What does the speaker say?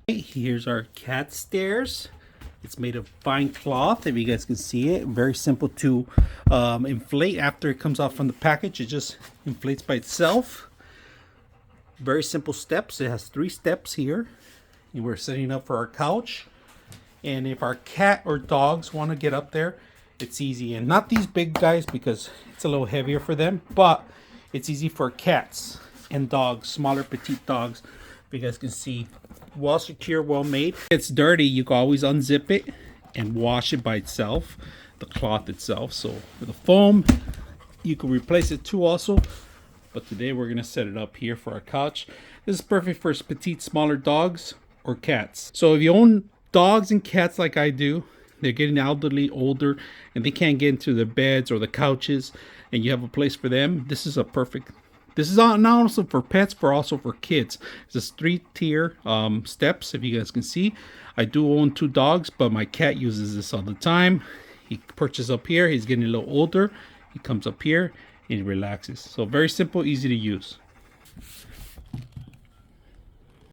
Here's our cat stairs. It's made of fine cloth, if you guys can see it. Very simple to inflate after it comes off from the package. It just inflates by itself. Very simple steps. It has 3 steps here. And we're setting up for our couch. And if our cat or dogs want to get up there, it's easy. And not these big guys because it's a little heavier for them, but it's easy for cats and dogs, smaller petite dogs. If you guys can see, well secure, well made. If it's dirty, you can always unzip it and wash it by itself, the cloth itself. So for the foam, you can replace it too also. But today we're gonna set it up here for our couch. This is perfect for petite, smaller dogs or cats. So if you own dogs and cats like I do, they're getting elderly, older, and they can't get into the beds or the couches, and you have a place for them, this is a perfect. This is not also for pets, but also for kids. It's 3-tier steps, if you guys can see. I do own 2 dogs, but my cat uses this all the time. He perches up here. He's getting a little older. He comes up here and he relaxes. So very simple, easy to use.